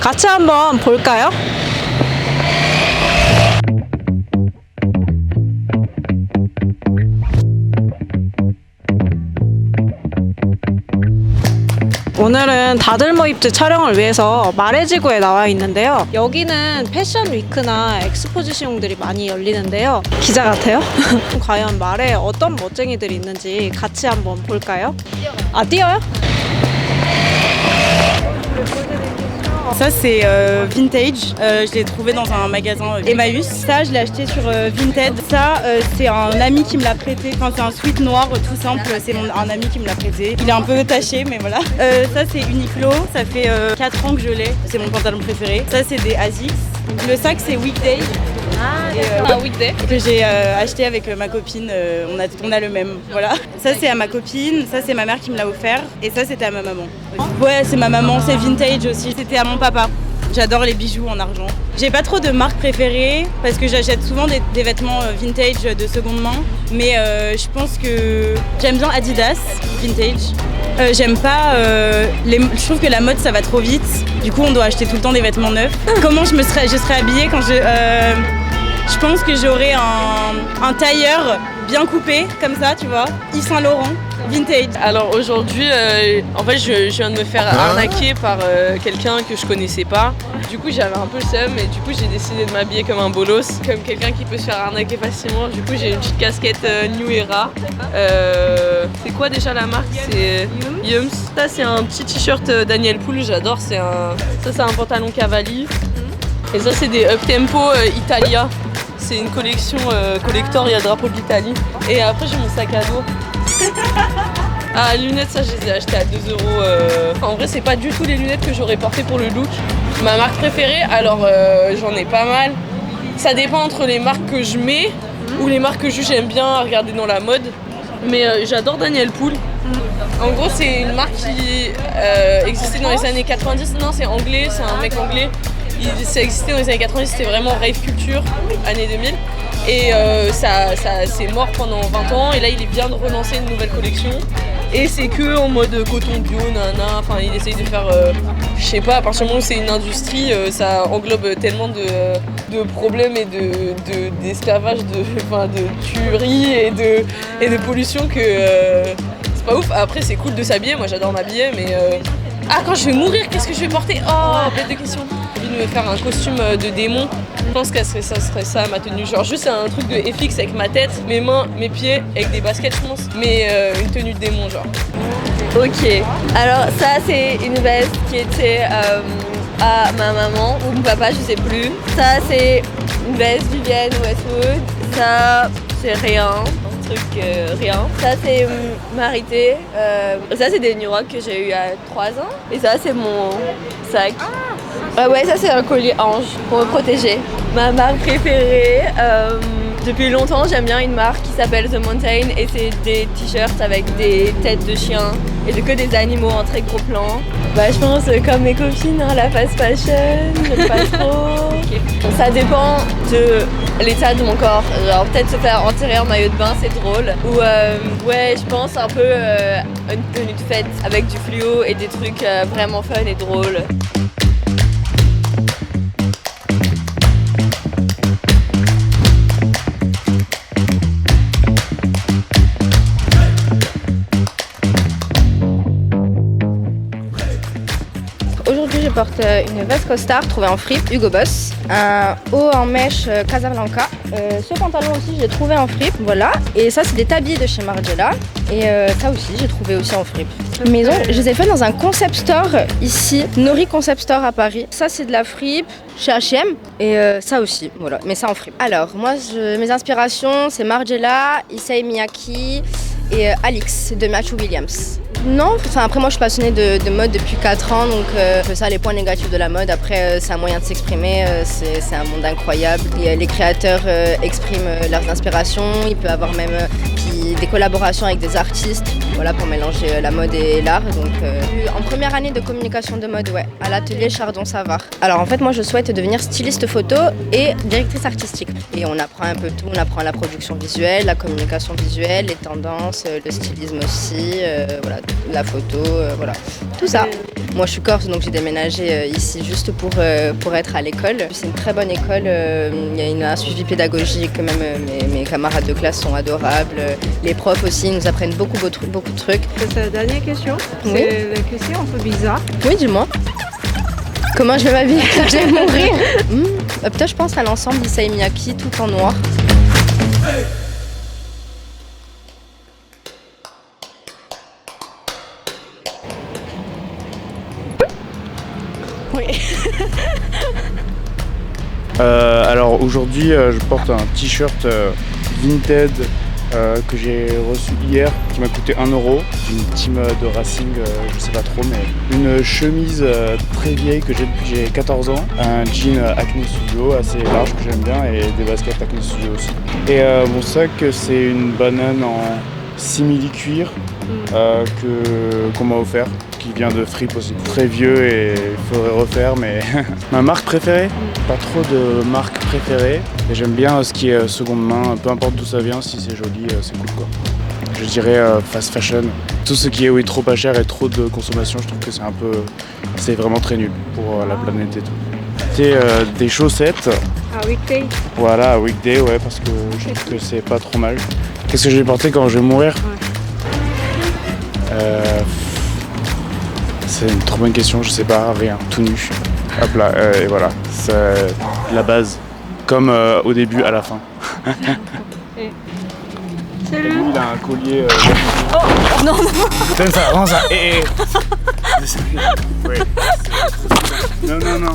같이 한번 볼까요? 오늘은 다들모 입지 촬영을 위해서 마레지구에 나와 있는데요. 여기는 패션 위크나 엑스포지션들이 많이 열리는데요. 기자 같아요? 과연 마레에 어떤 멋쟁이들이 있는지 같이 한번 볼까요? 아, 뛰어요? Ça c'est vintage, je l'ai trouvé dans un magasin Emmaüs. Ça je l'ai acheté sur Vinted. Ça c'est un ami qui me l'a prêté. Enfin c'est un sweat noir tout simple, c'est un ami qui me l'a prêté. Il est un peu taché mais voilà. Ça c'est Uniqlo, ça fait 4 ans que je l'ai. C'est mon pantalon préféré. Ça c'est des Asics. Le sac c'est Weekday. Weekday. Que j'ai acheté avec ma copine, on a le même, voilà. Ça c'est à ma copine, ça c'est ma mère qui me l'a offert et ça c'était à ma maman. Ouais c'est ma maman, c'est vintage aussi, c'était à mon papa. J'adore les bijoux en argent. J'ai pas trop de marques préférées parce que j'achète souvent des vêtements vintage de seconde main, mais je pense que j'aime bien Adidas vintage. J'aime pas, je trouve que la mode ça va trop vite, du coup on doit acheter tout le temps des vêtements neufs. Comment je serais habillée quand je pense que j'aurais un tailleur bien coupé, comme ça, tu vois. Yves Saint Laurent, vintage. Alors aujourd'hui, en fait, je viens de me faire arnaquer par quelqu'un que je connaissais pas. Du coup, j'avais un peu le seum et du coup, j'ai décidé de m'habiller comme un bolos, comme quelqu'un qui peut se faire arnaquer facilement. Du coup, j'ai une petite casquette New Era. C'est quoi déjà la marque? C'est Yums. Ça, c'est un petit t-shirt Daniel Poul, j'adore. Ça, c'est un pantalon Cavalli. Et ça, c'est des up-tempo Italia. C'est une collection collector, il y a le drapeau de l'Italie. Et après, j'ai mon sac à dos. Ah, les lunettes, ça, je les ai achetées à 2 €. En vrai, c'est pas du tout les lunettes que j'aurais portées pour le look. Ma marque préférée, alors j'en ai pas mal. Ça dépend entre les marques que je mets ou les marques que j'aime bien regarder dans la mode. Mais j'adore Daniel Poul. En gros, c'est une marque qui existait dans les années 90. Non, c'est anglais, c'est un mec anglais. Ça existait dans les années 90, c'était vraiment rave culture, années 2000. Et c'est mort pendant 20 ans. Et là, il vient de relancer une nouvelle collection. Et c'est que en mode coton bio, nana. Enfin, il essaye de faire, je sais pas, à partir du moment où c'est une industrie, ça englobe tellement de problèmes et d'esclavage, de tuerie et de pollution que c'est pas ouf. Après, c'est cool de s'habiller. Moi, j'adore m'habiller, mais quand je vais mourir, qu'est-ce que je vais porter? Oh, bête de question. J'ai envie de me faire un costume de démon. Je pense que ça serait ça ma tenue. Genre juste un truc de FX avec ma tête, mes mains, mes pieds, avec des baskets, je pense. Mais une tenue de démon, genre. Ok. Alors ça, c'est une veste qui était à ma maman ou mon papa, je sais plus. Ça, c'est une veste Vivienne Westwood. Ça, c'est rien. Rien. Ça c'est Marité. Ça c'est des New Rock que j'ai eu à 3 ans. Et ça c'est mon sac. Ouais, ça c'est un collier ange pour me protéger. Ma marque préférée, depuis longtemps j'aime bien une marque qui s'appelle The Mountain et c'est des t-shirts avec des têtes de chiens et que des animaux en très gros plan. Je pense comme mes copines, la fast fashion, j'aime pas trop. Ça dépend de l'état de mon corps. Genre peut-être se faire enterrer en maillot de bain, c'est drôle. Ou ouais, je pense un peu une tenue de fête avec du fluo et des trucs vraiment fun et drôles. Aujourd'hui, je porte une veste costard trouvée en fripe, Hugo Boss, un haut en mèche Casablanca. Ce pantalon aussi, je l'ai trouvé en fripe, voilà. Et ça, c'est des tabliers de chez Margiela. Et ça aussi, j'ai trouvé aussi en fripe. Maison, je les ai fait dans un concept store ici, Nori Concept Store à Paris. Ça, c'est de la fripe chez H&M et ça aussi, voilà, mais ça en fripe. Alors, moi, mes inspirations, c'est Margiela, Issey Miyake et Alix de Matthew Williams. Non, après moi je suis passionnée de mode depuis 4 ans, donc c'est ça les points négatifs de la mode. Après c'est un moyen de s'exprimer, c'est un monde incroyable. Et, les créateurs expriment leurs inspirations, il peut y avoir même des collaborations avec des artistes. voilà, pour mélanger la mode et l'art. Donc, en première année de communication de mode, ouais, à l'atelier Chardon-Savard. Alors en fait, moi, je souhaite devenir styliste photo et directrice artistique. Et on apprend un peu tout, on apprend la production visuelle, la communication visuelle, les tendances, le stylisme aussi, voilà, la photo, voilà, tout ça. Moi, je suis corse, donc j'ai déménagé ici juste pour être à l'école. C'est une très bonne école, il y a un suivi pédagogique, même mes camarades de classe sont adorables. Les profs aussi nous apprennent beaucoup de trucs. C'est la dernière question. Oui. C'est la question un peu bizarre. Oui, dis-moi. Comment je vais m'habiller quand je vais mourir Peut-être je pense à l'ensemble Issey Miyake tout en noir. Oui. Alors aujourd'hui, je porte un t-shirt Vinted que j'ai reçu hier, qui m'a coûté 1 €, d'une team de Racing, je sais pas trop, mais une chemise très vieille que j'ai depuis j'ai 14 ans, un jean Acne Studio assez large que j'aime bien et des baskets Acne Studio aussi. Et mon sac, c'est une banane en simili-cuir qu'on m'a offert, qui vient de Fripp aussi. Très vieux et il faudrait refaire, mais ma marque préférée, pas trop de marque préférée. Et j'aime bien ce qui est seconde main, peu importe d'où ça vient, si c'est joli, c'est cool quoi. Je dirais fast fashion. Tout ce qui est trop pas cher et trop de consommation, je trouve que c'est vraiment très nul pour la planète et tout. C'est des chaussettes. Ah, weekday. Voilà, weekday, ouais, parce que je trouve que c'est pas trop mal. Qu'est-ce que je vais porter quand je vais mourir? C'est une trop bonne question, je sais pas, rien, tout nu. Hop là, et voilà, c'est la base, comme au début, à la fin. Salut. Lui, il a un collier. Oh non, non. Donne ça, rends ça, Ouais. Non, non, non,